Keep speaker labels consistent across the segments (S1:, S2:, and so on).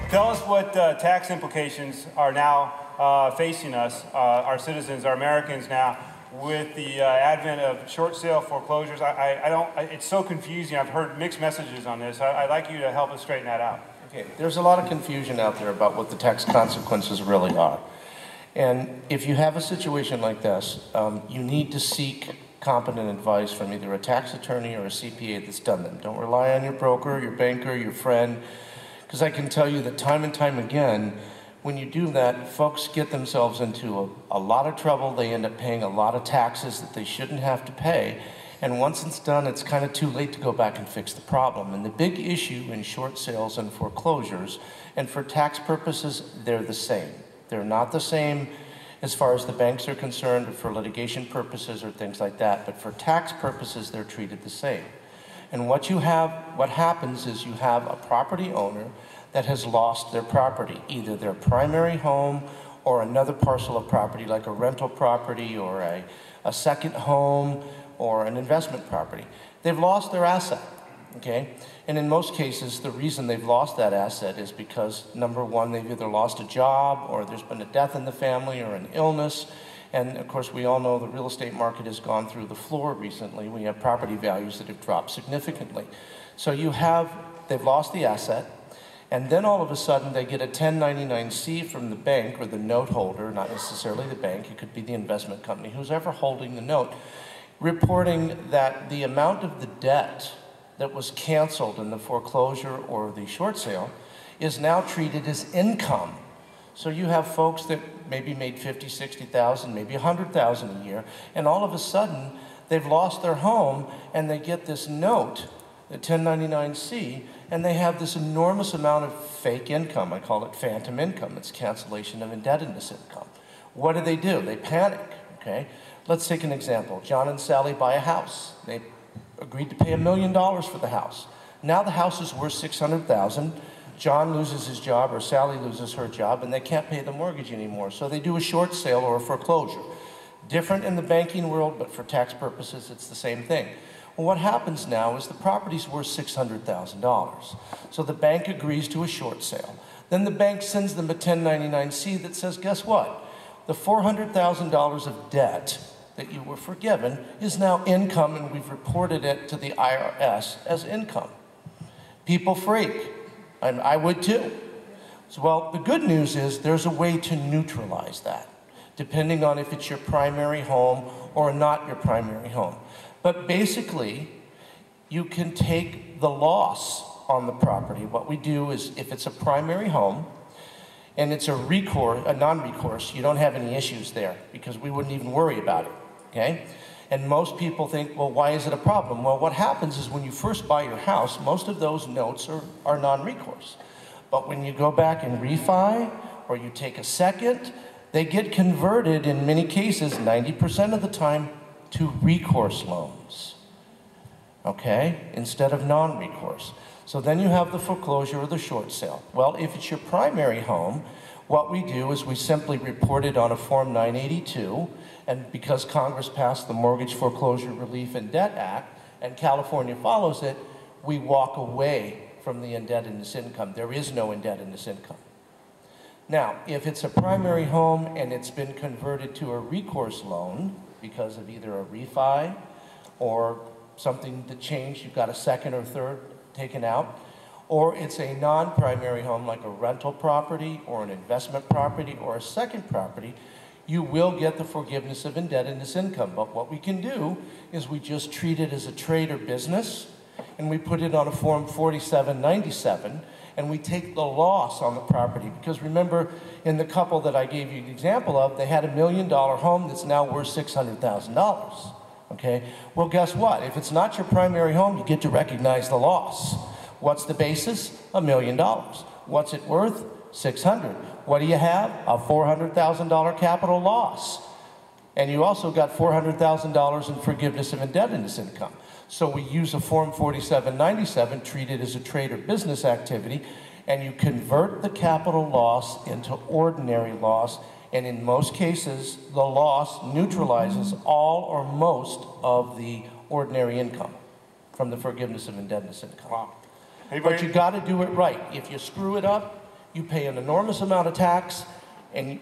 S1: Tell us what tax implications are now facing us, our citizens, our Americans now, with the advent of short sale foreclosures. It's so confusing. I've heard mixed messages on this. I'd like you to help us straighten that out.
S2: Okay, there's a lot of confusion out there about what the tax consequences really are. And if you have a situation like this, you need to seek competent advice from either a tax attorney or a CPA that's done them. Don't rely on your broker, your banker, your friend, because I can tell you that time and time again, when you do that, folks get themselves into a lot of trouble. They end up paying a lot of taxes that they shouldn't have to pay. And once it's done, it's kind of too late to go back and fix the problem. And the big issue in short sales and foreclosures, and for tax purposes, they're the same. They're not the same as far as the banks are concerned, or for litigation purposes or things like that. But for tax purposes, they're treated the same. And what happens is you have a property owner that has lost their property, either their primary home or another parcel of property like a rental property or a second home or an investment property. They've lost their asset, okay? And in most cases, the reason they've lost that asset is because, number one, they've either lost a job or there's been a death in the family or an illness. And of course, we all know the real estate market has gone through the floor recently. We have property values that have dropped significantly. So they've lost the asset, and then all of a sudden they get a 1099-C from the bank or the note holder, not necessarily the bank, it could be the investment company, who's ever holding the note, reporting that the amount of the debt that was canceled in the foreclosure or the short sale is now treated as income. So you have folks that maybe made $50,000, $60,000, maybe $100,000 a year, and all of a sudden they've lost their home and they get this note, the 1099-C, and they have this enormous amount of fake income. I call it phantom income. It's cancellation of indebtedness income. What do? They panic, okay? Let's take an example. John and Sally buy a house. They agreed to pay $1 million for the house. Now the house is worth $600,000. John loses his job or Sally loses her job and they can't pay the mortgage anymore. So they do a short sale or a foreclosure. Different in the banking world, but for tax purposes, it's the same thing. Well, what happens now is the property's worth $600,000. So the bank agrees to a short sale. Then the bank sends them a 1099-C that says, guess what? The $400,000 of debt that you were forgiven is now income, and we've reported it to the IRS as income. People freak. I would too. So, well, the good news is there's a way to neutralize that, depending on if it's your primary home or not your primary home. But basically, you can take the loss on the property. What we do is, if it's a primary home and it's a non-recourse, you don't have any issues there because we wouldn't even worry about it, okay? And most people think, well, why is it a problem? Well, what happens is when you first buy your house, most of those notes are non-recourse. But when you go back and refi, or you take a second, they get converted in many cases, 90% of the time, to recourse loans, okay? Instead of non-recourse. So then you have the foreclosure or the short sale. Well, if it's your primary home, what we do is we simply report it on a Form 982, and because Congress passed the Mortgage Foreclosure Relief and Debt Act, and California follows it, we walk away from the indebtedness income. There is no indebtedness income. Now, if it's a primary home and it's been converted to a recourse loan because of either a refi or something that changed, you've got a second or third taken out, or it's a non-primary home like a rental property or an investment property or a second property, you will get the forgiveness of indebtedness income. But what we can do is we just treat it as a trade or business, and we put it on a Form 4797, and we take the loss on the property. Because remember, in the couple that I gave you the example of, they had $1 million home that's now worth $600,000, okay? Well, guess what? If it's not your primary home, you get to recognize the loss. What's the basis? $1 million. What's it worth? $600,000. What do you have? A $400,000 capital loss. And you also got $400,000 in forgiveness of indebtedness income. So we use a Form 4797, treat it as a trade or business activity, and you convert the capital loss into ordinary loss, and in most cases, the loss neutralizes all or most of the ordinary income from the forgiveness of indebtedness income.
S1: Wow.
S2: But you got to do it right. If you screw it up, you pay an enormous amount of tax, and you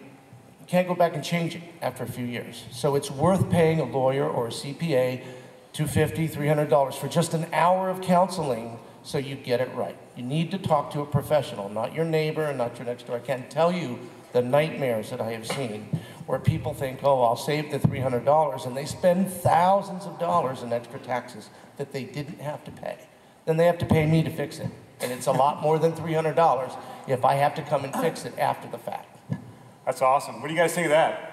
S2: can't go back and change it after a few years. So it's worth paying a lawyer or a CPA $250, $300 for just an hour of counseling so you get it right. You need to talk to a professional, not your neighbor and not your next door. I can't tell you the nightmares that I have seen where people think, oh, I'll save the $300, and they spend thousands of dollars in extra taxes that they didn't have to pay. Then they have to pay me to fix it. And it's a lot more than $300 if I have to come and fix it after the fact.
S1: That's awesome. What do you guys think of that?